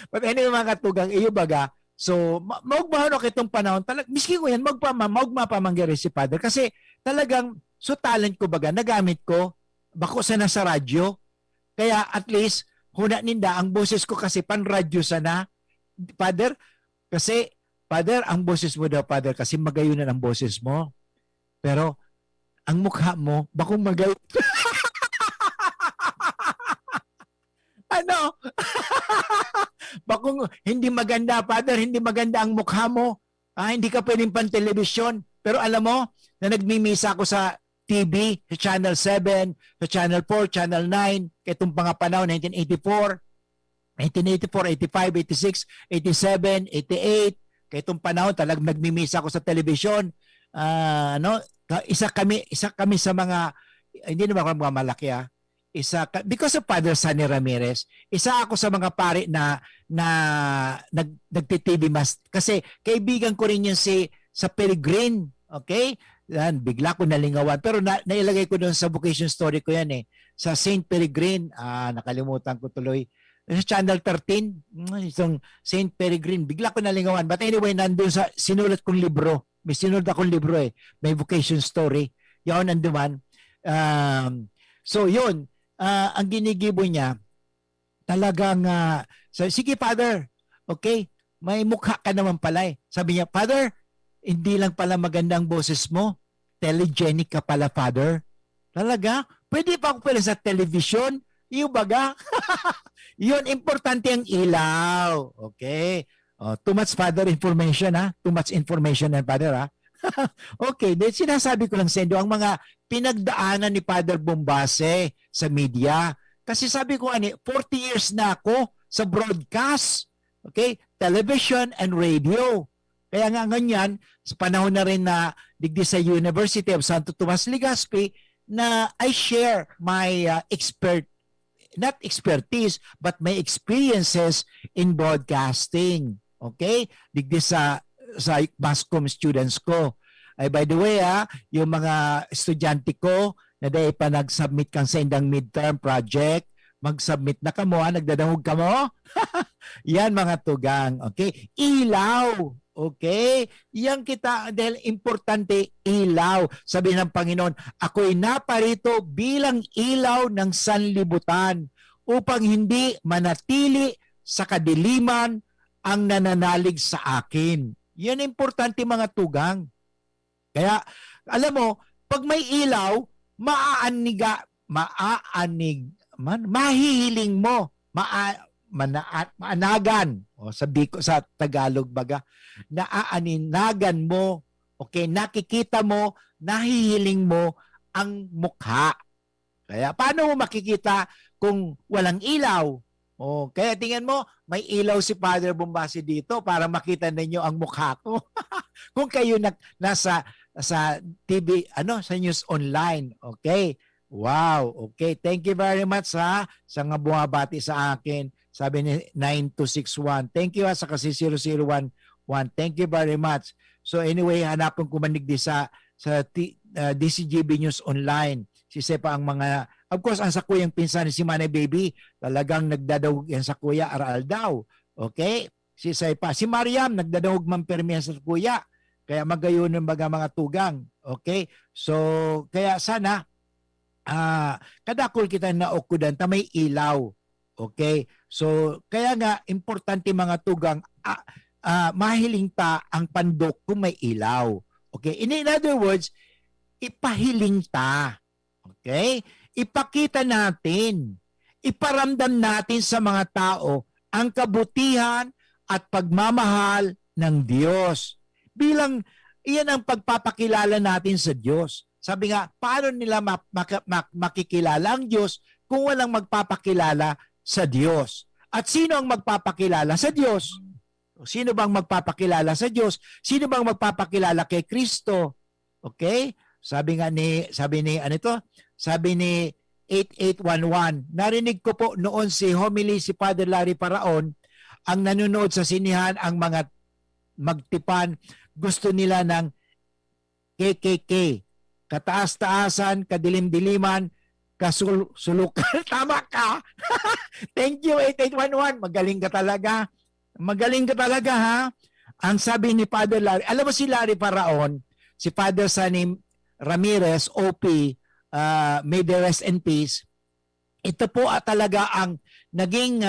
But anyway, mga katugang, iyo baga, so, maugmahan ako itong panahon. Miski ko yan, maugma pa mangyari si Father. Kasi talagang, so talent ko baga, nagamit ko, bako sa nasa radyo. Kaya at least, huna ninda, ang boses ko kasi pan-radyo sana. Father, kasi, Father, ang boses mo daw, Father, kasi magayunan ang boses mo. Pero, ang mukha mo, bakong magayon. Ano? Bakong hindi maganda, Father, hindi maganda ang mukha mo. Hindi ka pwedeng pan-telebisyon. Pero alam mo, na nagmimisa ako sa TV, sa Channel 7, sa Channel 4, Channel 9, ketong pangapanaw, 1984, 85, 86, 87, 88, ketong panahon, talagang nagmimisa ako sa telebisyon. Isa kami sa mga, hindi naman ako mga malaki because of Father Sunny Ramirez, isa ako sa mga pari na nagti-TV mas kasi kaibigan ko rin yun sa Peregrine, okay? Yan, bigla ko nalingawan pero nailagay ko doon sa vocation story ko yan sa Saint Peregrine. Nakalimutan ko tuloy. Sa Channel 13, itong St. Peregrine. Bigla ko nalingawan. But anyway, nandun sa sinulat kong libro. May sinulat akong libro eh. May vocation story. Yun, nanduman. So, yun. Ang ginigibo niya, talagang, sige, Father, okay, may mukha ka naman pala eh. Sabi niya, Father, hindi lang pala magandang boses mo. Telegenic ka pala, Father. Talaga? Pwede pa ako pala sa television? Yung baga? Yun, importante ang ilaw. Okay. Too much, Father, information, ha? Too much information, Father, ha? Okay, then sinasabi ko lang sa inyo, ang mga pinagdaanan ni Father Bombase sa media. Kasi sabi ko, 40 years na ako sa broadcast. Okay? Television and radio. Kaya nga ganyan, sa panahon na rin na digdi sa University of Santo Tomas Legazpi, na I share my not expertise, but my experiences in broadcasting. Okay? Digdi sa MASCOM students ko. Ay, by the way, yung mga estudyante ko na dahil pa nag-submit kang sa indang midterm project, mag-submit na ka mo, nagdadahog ka mo? Yan mga tugang. Okay? Ilaw. Okay? Yan kita, dahil importante, ilaw. Sabi ng Panginoon, ako'y naparito bilang ilaw ng sanlibutan upang hindi manatili sa kadiliman ang nananalig sa akin. Yan importante mga tugang. Kaya, alam mo, pag may ilaw, mahihiling mo, maanagan, sabi ko sa Tagalog baga, naaaninagan mo, okay, nakikita mo, nahihiling mo ang mukha. Kaya, paano mo makikita kung walang ilaw? Kaya tingnan mo, may ilaw si Father Bombase dito para makita ninyo ang mukha ko. Kung kayo nasa sa TV, sa news online. Okay? Wow. Okay. Thank you very much sa nga bumabati sa akin. Sabi ni 9261. Thank you sa kasi 0011. Thank you very much. So anyway, hanapin ko manigdi sa DCGB News Online. Si Sepa ang mga, of course, ang sa kuyang pinsan ni si Manay Baby, talagang nagdadawag yan sa kuya aral daw. Okay? Si Sepa. Si Mariam, nagdadawag man permiyan sa kuya. Kaya magayon ng mga tugang. Okay? So, kaya sana, kadakol kita na okudan, ta may ilaw. Okay? So, kaya nga, importante mga tugang, mahiling ta ang pandok kung may ilaw. Okay? In other words, ipahiling ta. Okay? Ipakita natin, iparamdam natin sa mga tao ang kabutihan at pagmamahal ng Diyos. Bilang iyan ang pagpapakilala natin sa Diyos. Sabi nga, paano nila makikilala ang Diyos kung walang magpapakilala sa Diyos? At sino ang magpapakilala sa Diyos? Sino bang magpapakilala sa Diyos? Sino bang magpapakilala kay Kristo? Okay? Sabi ni 8811, narinig ko po noon si homily si Father Larry Paraon, ang nanonood sa sinihan ang mga magtipan, gusto nila ng KKK, kataas-taasan, kadilim-diliman, kasulukan. Tama ka! Thank you, 8811. Magaling ka talaga. Magaling ka talaga, ha? Ang sabi ni Father Larry, alam mo si Larry Paraon, si Father Sunny Ramirez, OP, may the rest in peace, ito po talaga ang naging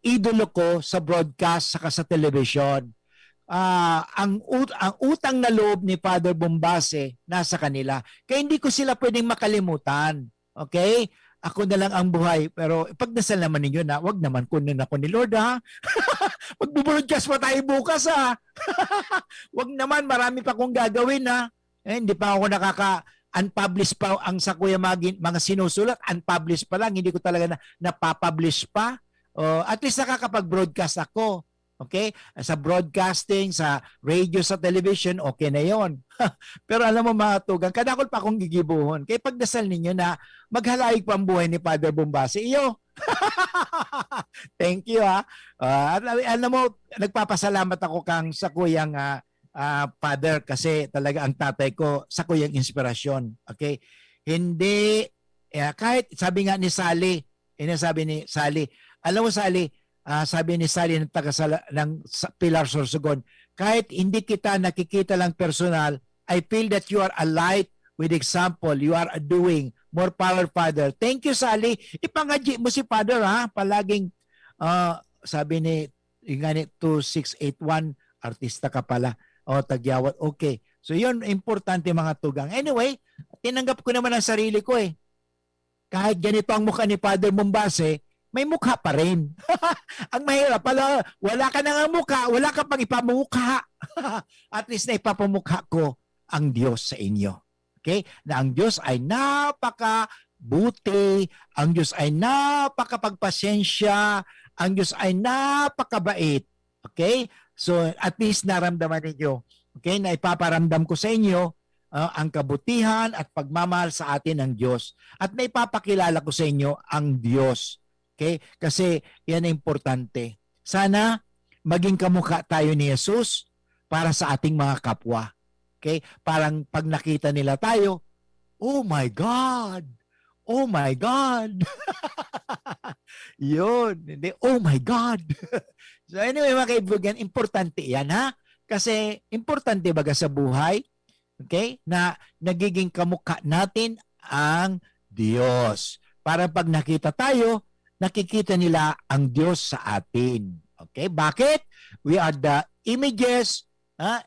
idolo ko sa broadcast saka sa television. Ang utang na loob ni Father Bombase nasa kanila. Kaya hindi ko sila pwedeng makalimutan. Okay? Ako na lang ang buhay. Pero ipagdasal naman ninyo na, wag naman kunin ako ni Lord, ha? Magbubroadcast pa tayo bukas, ha? Wag naman, marami pa akong gagawin, ha? Hindi pa ako unpublished pa ang sa Kuya Magin, mga sinusulat, unpublished pa lang, hindi ko talaga napapublish pa. At least nakakapag-broadcast ako. Okay? Sa broadcasting, sa radio, sa television, okay na yon. Pero alam mo mga tugang, kadakol pa akong gigibuhon. Kaya pagdasal ninyo na maghalayig pa ang buhay ni Father Bombase. Iyo! Thank you, ha. Alam mo, nagpapasalamat ako kang sa kuyang father kasi talaga ang tatay ko sa kuyang inspirasyon. Okay? Hindi, kahit sabi nga ni Sally, sabi ni Sally, Alam mo, Sally, sabi ni Sally ng Pilar Sorsogon, kahit hindi kita nakikita lang personal, I feel that you are a light with example. You are doing more power, Father. Thank you, Sally. Ipangadji mo si Father, ha? Palaging, sabi ni 2681, artista ka pala. Tagyawat. Okay. So, yun, importante mga tugang. Anyway, tinanggap ko naman ang sarili ko eh. Kahit ganito ang mukha ni Father Bombase, may mukha pa rin. Ang mahirap pala, wala ka nang mukha, wala ka pang ipamukha. At least na ipapamukha ko ang Diyos sa inyo. Okay? Na ang Diyos ay napakabuti, ang Diyos ay napakapagpasensya, ang Diyos ay napakabait. Okay? So at least naramdaman ninyo. Okay? Na ipaparamdam ko sa inyo ang kabutihan at pagmamahal sa atin ng Diyos. At naipapakilala ko sa inyo ang Diyos. Okay? Kasi yan ang importante. Sana maging kamukha tayo ni Jesus para sa ating mga kapwa. Okay? Parang pag nakita nila tayo, oh my God! Oh my God! Yun. Hindi, oh my God! So anyway, mga kaibigan, importante yan, ha? Kasi importante baga sa buhay, okay, na nagiging kamukha natin ang Diyos. Para pag nakita tayo, nakikita nila ang Diyos sa atin. Okay? Bakit? We are the images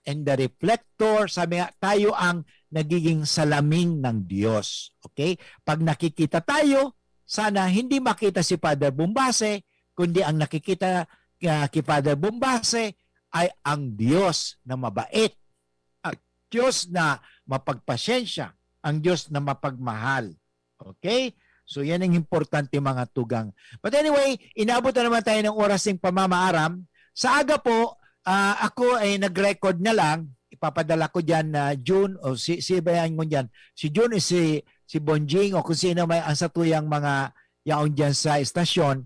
and the reflector. Sabi nga, tayo ang nagiging salamin ng Diyos. Okay? Pag nakikita tayo, sana hindi makita si Father Bombase, kundi ang nakikita kay Father Bombase ay ang Diyos na mabait, ang Diyos na mapagpasensya, ang Diyos na mapagmahal. Okay? So yan ang importante mga tugang. But anyway, inabot na naman tayo ng oras ng pamamaaram. Sa aga po, ako ay nag-record na lang. Ipapadala ko dyan na June, o si bayan mo dyan. Si June is si Bonjing o kung sino may ang satuyang mga yaon dyan sa estasyon.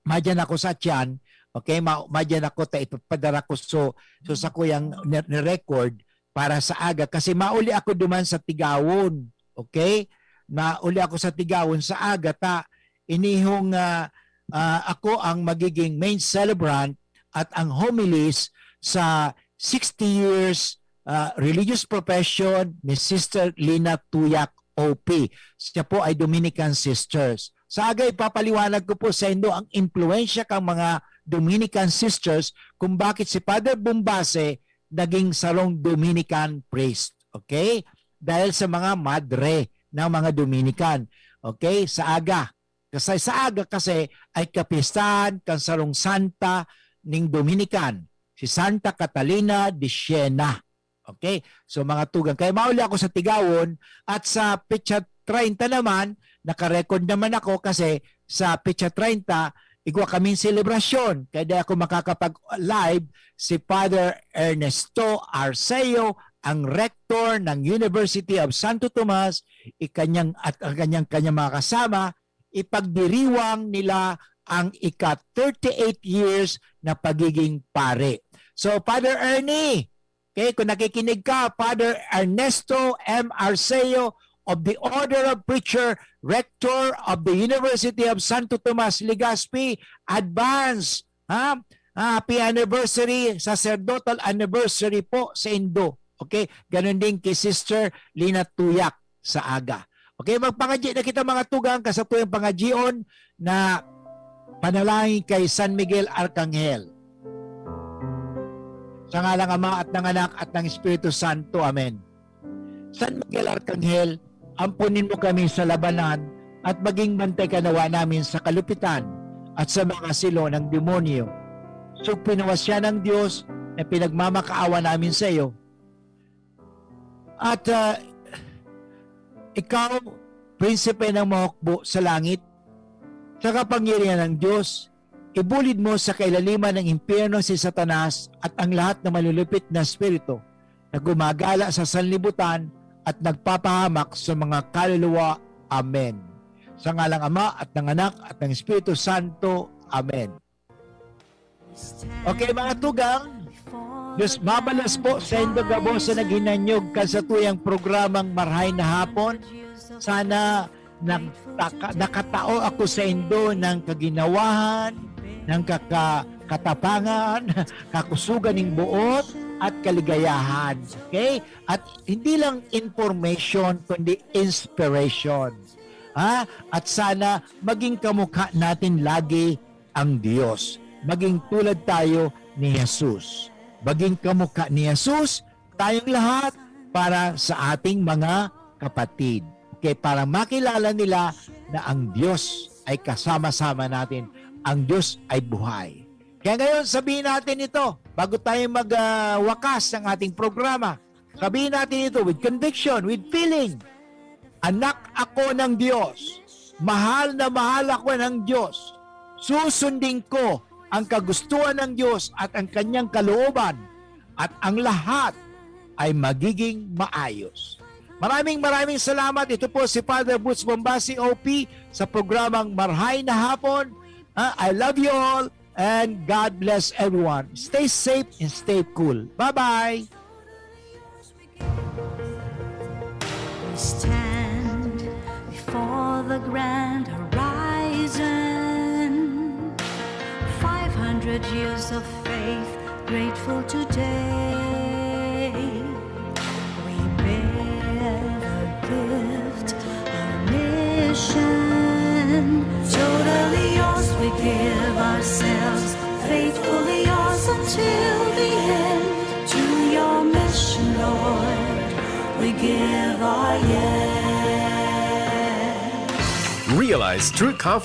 Madyan ako sa tiyan. Okay, madyan ako ipapadala ko. So sa kuyang ni-record para sa aga. Kasi mauli ako duman sa Tigawon. Okay? Nauli ako sa Tigawon sa aga inihong ako ang magiging main celebrant at ang homilies sa 60 years religious profession ni Sister Lina Tuyak OP. Siya po ay Dominican Sisters. Sa aga ipapaliwanag ko po sa inyo ang impluensya ng mga Dominican Sisters kung bakit si Father Bombase naging salong Dominican priest. Okay? Dahil sa mga madre ng mga Dominican. Okay? Sa aga. Kasi sa aga kasi ay kapistahan kan sarong santa ning Dominican. Si Santa Catalina de Siena. Okay? So mga tugang. Kaya mauli ako sa Tigawon at sa Petsa 30 naman, nakarecord naman ako kasi sa Petsa 30, igwa kaming selebrasyon. Kaya di ako makakapag-live si Father Ernesto Arceo, ang rector ng University of Santo Tomas, kanyang mga kasama, ipagdiriwang nila ang ika-38 years na pagiging pare. So, Father Ernie, okay, kung nakikinig ka, Father Ernesto M. Arceo of the Order of Preacher, Rector of the University of Santo Tomas, Legazpi, advance. Happy anniversary, sacerdotal anniversary po sa Indo. Okay? Ganon din kay Sister Lina Tuyak sa aga. Okay, magpangadyi na kita mga tugang kasatuyang pangadyion na panalangin kay San Miguel Arcangel. Sa ngalang Ama at ng Anak at ng Espiritu Santo. Amen. San Miguel Arcangel, ampunin mo kami sa labanan at maging bantay ka nawa namin sa kalupitan at sa mga silo ng demonyo. So pinawasya ng Diyos na pinagmamakaawa namin sa iyo. At ikaw, prinsipe ng mahukbo sa langit, sa kapangyarihan ng Diyos, ibulid mo sa kailaliman ng impyerno si Satanas at ang lahat ng malulupit na espiritu na gumagala sa sanlibutan at nagpapahamak sa mga kaluluwa. Amen. Sa ngalang Ama at ng Anak at ng Espiritu Santo. Amen. Okay mga tugang, Diyos mabalas po sa inyong gabo sa naghinanyog kasatuyang programang Marhay na Hapon. Sana nakatao ako sa indo ng kaginawahan, ng katapangan, kakusugan ng buot, at kaligayahan. Okay? At hindi lang information, kundi inspiration. At sana maging kamukha natin lagi ang Diyos. Maging tulad tayo ni Jesus. Maging kamukha ni Jesus, tayong lahat, para sa ating mga kapatid. Okay? Para makilala nila na ang Diyos ay kasama-sama natin. Ang Diyos ay buhay. Kaya ngayon, sabihin natin ito, bago tayo magwakas ng ating programa, sabihin natin ito with conviction, with feeling. Anak ako ng Diyos. Mahal na mahal ako ng Diyos. Susundin ko ang kagustuhan ng Diyos at ang kanyang kalooban. At ang lahat ay magiging maayos. Maraming salamat. Ito po si Father Boots Bombasi, OP, sa programang Marhay na Hapon. I love you all. And God bless everyone. Stay safe and stay cool. Bye-bye. We stand before the grand horizon. 500 years of faith, grateful today. We bear the gift, our mission. Totally yours, we give ourselves, faithfully yours until the end. To your mission, Lord, we give our yes. Realize true comfort